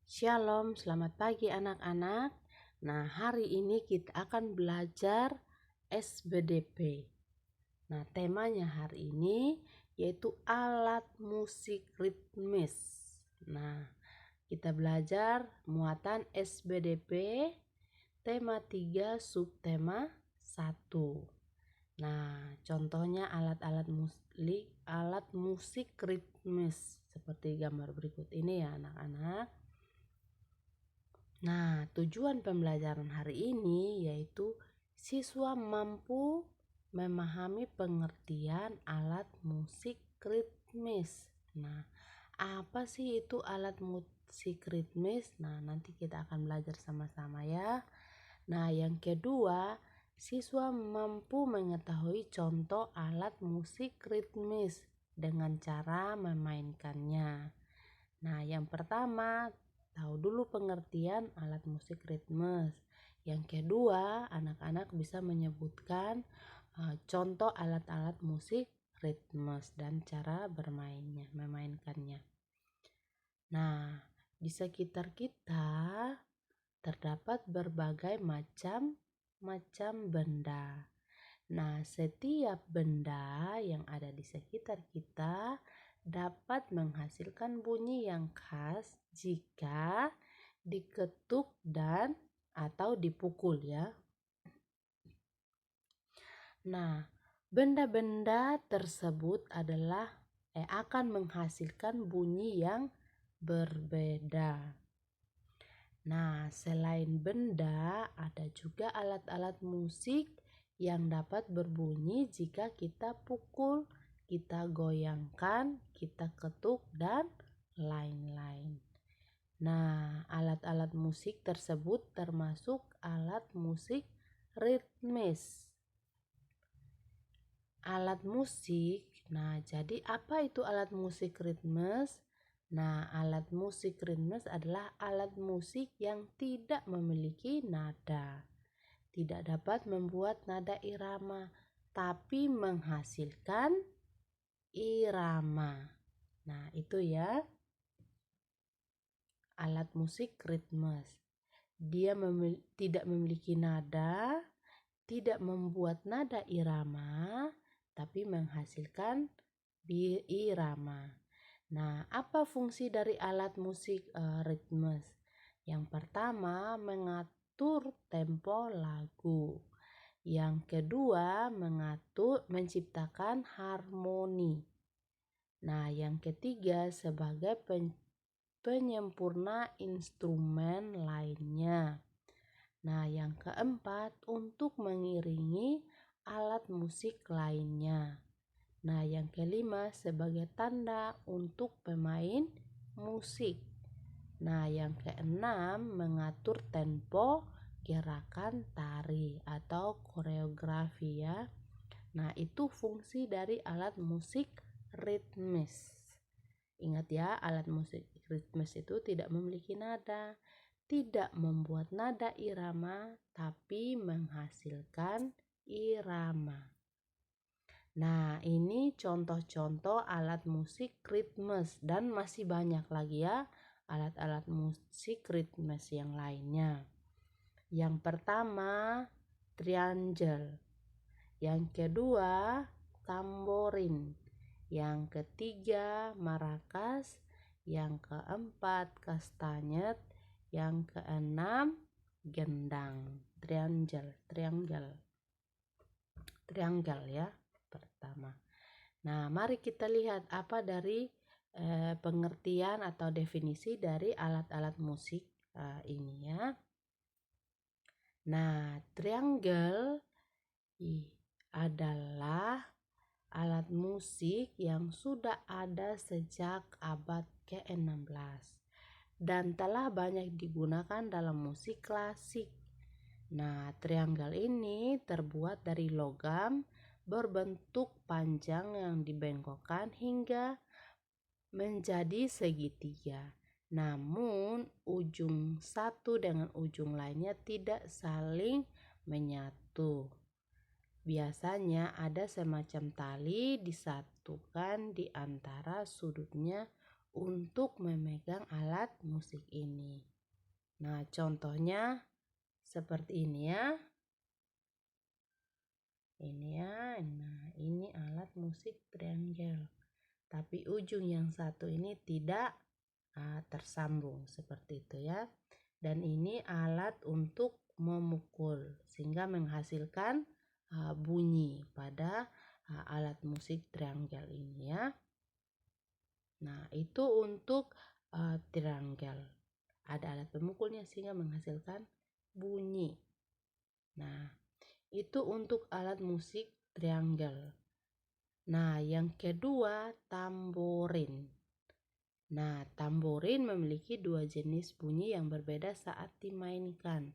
Shalom, selamat pagi anak-anak. Nah, hari ini kita akan belajar SBDP. Nah, temanya hari ini yaitu alat musik ritmis. Nah, kita belajar muatan SBDP, tema 3, subtema 1. Nah, contohnya alat musik ritmis seperti gambar berikut ini ya anak-anak. Nah, tujuan pembelajaran hari ini yaitu siswa mampu memahami pengertian alat musik ritmis. Nah, apa sih itu alat musik ritmis? Nah, nanti kita akan belajar sama-sama ya. Nah, yang kedua, siswa mampu mengetahui contoh alat musik ritmis dengan cara memainkannya. Nah, yang pertama, tahu dulu pengertian alat musik ritmes. Yang kedua, anak-anak bisa menyebutkan contoh alat-alat musik ritmes dan cara memainkannya. Nah, di sekitar kita terdapat berbagai macam benda. Nah, setiap benda yang ada di sekitar kita dapat menghasilkan bunyi yang khas jika diketuk dan atau dipukul ya. Nah, benda-benda tersebut akan menghasilkan bunyi yang berbeda. Nah, selain benda, ada juga alat-alat musik yang dapat berbunyi jika kita pukul, kita goyangkan, kita ketuk, dan lain-lain. Nah, alat-alat musik tersebut termasuk alat musik ritmis. Alat musik, nah jadi apa itu alat musik ritmis? Nah, alat musik ritmis adalah alat musik yang tidak memiliki nada, tidak dapat membuat nada irama, tapi menghasilkan irama. Nah, itu ya alat musik ritmis. Dia tidak memiliki nada, tidak membuat nada irama, tapi menghasilkan irama. Nah, apa fungsi dari alat musik ritmes? Yang pertama, mengatur tempo lagu. Yang kedua, menciptakan harmoni. Nah, yang ketiga, sebagai penyempurna instrumen lainnya. Nah, yang keempat, untuk mengiringi alat musik lainnya. Nah, yang kelima, sebagai tanda untuk pemain musik. Nah, yang keenam, mengatur tempo gerakan tari atau koreografi ya. Nah, itu fungsi dari alat musik ritmis. Ingat ya, alat musik ritmis itu tidak memiliki nada, tidak membuat nada irama, tapi menghasilkan irama. Nah, ini contoh-contoh alat musik ritmes dan masih banyak lagi ya alat-alat musik ritmes yang lainnya. Yang pertama, triangle. Yang kedua, tamborin. Yang ketiga, maracas. Yang keempat, kastanyet. Yang keenam, gendang. Triangle ya pertama. Nah, mari kita lihat apa dari pengertian atau definisi dari alat-alat musik ini ya. Nah, triangle adalah alat musik yang sudah ada sejak abad ke-16 dan telah banyak digunakan dalam musik klasik. Nah, triangle ini terbuat dari logam berbentuk panjang yang dibengkokkan hingga menjadi segitiga. Namun, ujung satu dengan ujung lainnya tidak saling menyatu. Biasanya ada semacam tali disatukan di antara sudutnya untuk memegang alat musik ini. Nah, contohnya seperti ini ya. Ini ya. Nah, ini alat musik triangle. Tapi ujung yang satu ini tidak tersambung seperti itu ya. Dan ini alat untuk memukul sehingga menghasilkan bunyi pada alat musik triangle ini ya. Nah, itu untuk triangle. Ada alat pemukulnya sehingga menghasilkan bunyi. Nah, itu untuk alat musik triangle. Nah, yang kedua tamborin. Nah, tamborin memiliki dua jenis bunyi yang berbeda saat dimainkan.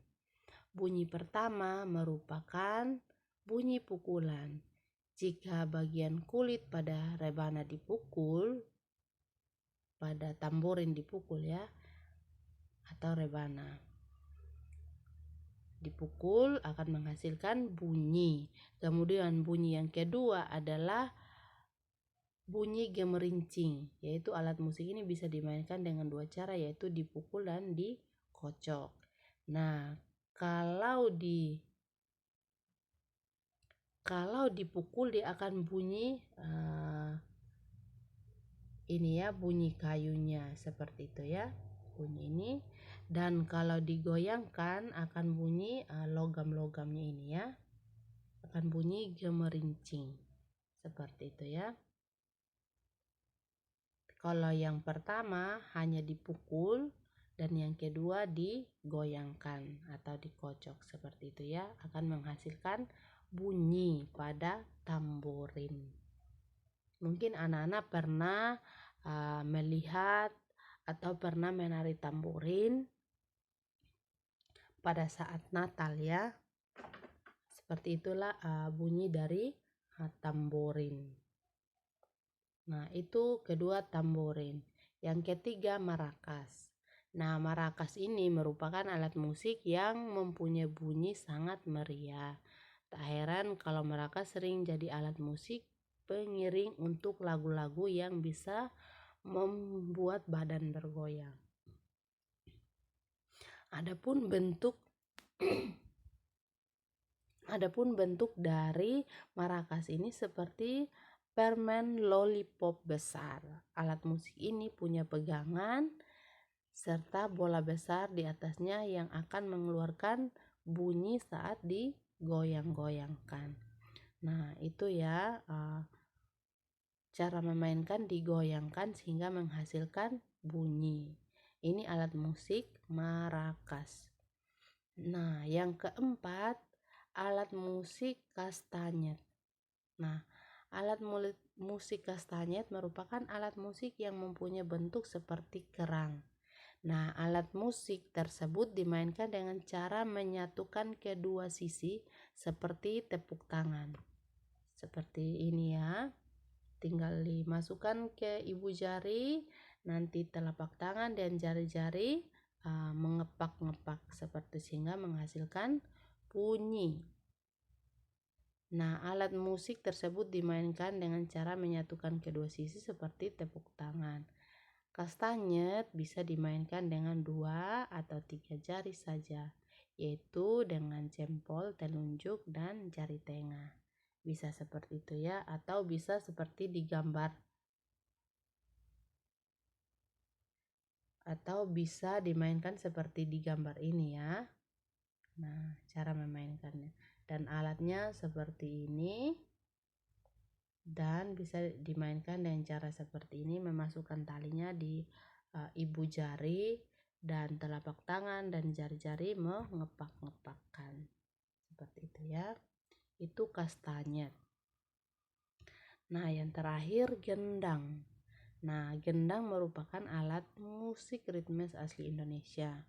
Bunyi pertama merupakan bunyi pukulan. Jika bagian kulit pada rebana dipukul, pada tamborin dipukul ya, atau rebana dipukul akan menghasilkan bunyi. Kemudian bunyi yang kedua adalah bunyi gemerincing, yaitu alat musik ini bisa dimainkan dengan dua cara, yaitu dipukul dan dikocok. Nah, kalau dipukul dia akan bunyi ini ya, bunyi kayunya seperti itu ya, bunyi ini. Dan kalau digoyangkan akan bunyi logam-logamnya ini ya, akan bunyi gemerincing seperti itu ya. Kalau yang pertama hanya dipukul dan yang kedua digoyangkan atau dikocok seperti itu ya, akan menghasilkan bunyi pada tamborin. Mungkin anak-anak pernah melihat atau pernah menari tamborin pada saat Natal ya. Seperti itulah bunyi dari tamborin. Nah, itu kedua tamborin. Yang ketiga marakas. Nah, marakas ini merupakan alat musik yang mempunyai bunyi sangat meriah. Tak heran kalau marakas sering jadi alat musik pengiring untuk lagu-lagu yang bisa membuat badan bergoyang. Adapun bentuk dari marakas ini seperti permen lollipop besar. Alat musik ini punya pegangan serta bola besar di atasnya yang akan mengeluarkan bunyi saat digoyang-goyangkan. Nah, itu ya cara memainkan digoyangkan sehingga menghasilkan bunyi. Ini alat musik marakas. Nah, yang keempat alat musik kastanyet. Nah, alat musik kastanyet merupakan alat musik yang mempunyai bentuk seperti kerang. Nah, alat musik tersebut dimainkan dengan cara menyatukan kedua sisi seperti tepuk tangan. Seperti ini ya. Tinggal dimasukkan ke ibu jari, nanti telapak tangan dan jari-jari mengepak-ngepak seperti sehingga menghasilkan bunyi. Nah, alat musik tersebut dimainkan dengan cara menyatukan kedua sisi seperti tepuk tangan. Kastanyet bisa dimainkan dengan 2 atau 3 jari saja, yaitu dengan jempol, telunjuk, dan jari tengah. Bisa seperti itu ya, atau bisa seperti digambar, atau bisa dimainkan seperti digambar ini ya. Nah, cara memainkannya. Dan alatnya seperti ini. Dan bisa dimainkan dengan cara seperti ini, memasukkan talinya di ibu jari dan telapak tangan dan jari-jari mengepak-ngepakkan. Seperti itu ya. Itu kastanyet. Nah, yang terakhir gendang. Nah, gendang merupakan alat musik ritmes asli Indonesia.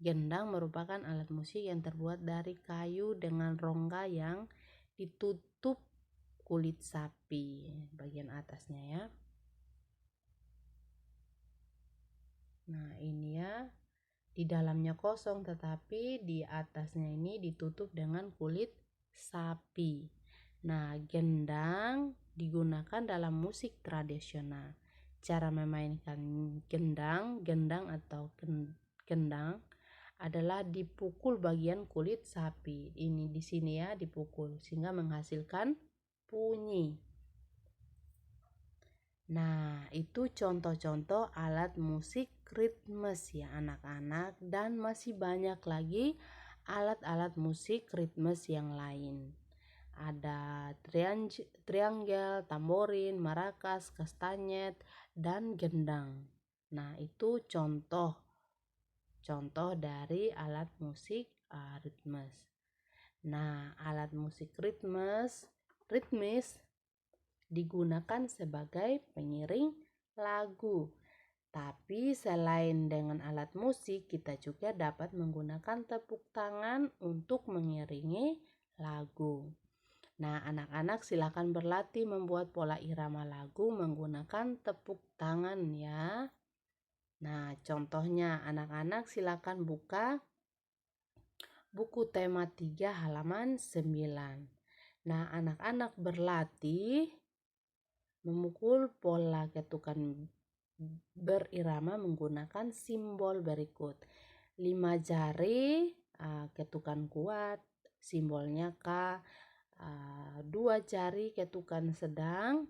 Gendang merupakan alat musik yang terbuat dari kayu dengan rongga yang ditutup kulit sapi bagian atasnya ya. Nah, ini ya, di dalamnya kosong tetapi di atasnya ini ditutup dengan kulit sapi. Nah, gendang digunakan dalam musik tradisional. cara memainkan gendang atau gendang adalah dipukul bagian kulit sapi. Ini di sini ya, dipukul sehingga menghasilkan bunyi. Nah, itu contoh-contoh alat musik ritmes ya anak-anak, dan masih banyak lagi alat-alat musik ritmes yang lain. Ada triangle, tamborin, marakas, kastanyet, dan gendang. Nah, itu contoh dari alat musik ritmes. Nah, alat musik ritmis digunakan sebagai pengiring lagu. Tapi selain dengan alat musik, kita juga dapat menggunakan tepuk tangan untuk mengiringi lagu. Nah, anak-anak silakan berlatih membuat pola irama lagu menggunakan tepuk tangan ya. Nah, contohnya anak-anak silakan buka buku tema 3 halaman 9. Nah, anak-anak berlatih memukul pola ketukan berirama menggunakan simbol berikut. 5 jari ketukan kuat, simbolnya K. 2 jari ketukan sedang,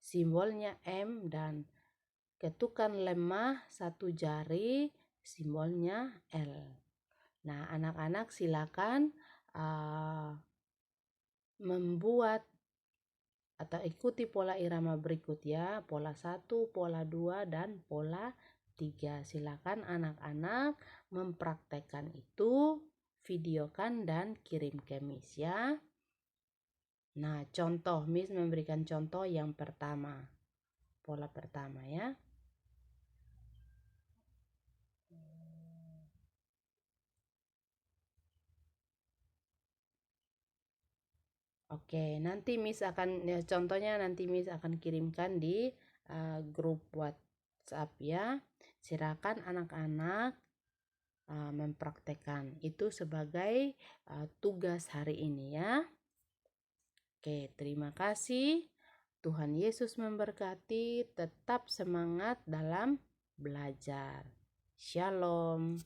simbolnya M, dan ketukan lemah 1 jari, simbolnya L. Nah, anak-anak silakan membuat atau ikuti pola irama berikut ya. Pola 1, pola 2, dan pola 3. Silakan anak-anak mempraktekkan itu, videokan dan kirim ke Miss ya. Nah, contoh Miss memberikan contoh yang pertama. Pola pertama ya. Oke, nanti Miss akan contohnya nanti Miss akan kirimkan di grup WhatsApp ya. Silakan anak-anak mempraktekkan itu sebagai tugas hari ini ya. Oke, terima kasih. Tuhan Yesus memberkati. Tetap semangat dalam belajar. Shalom.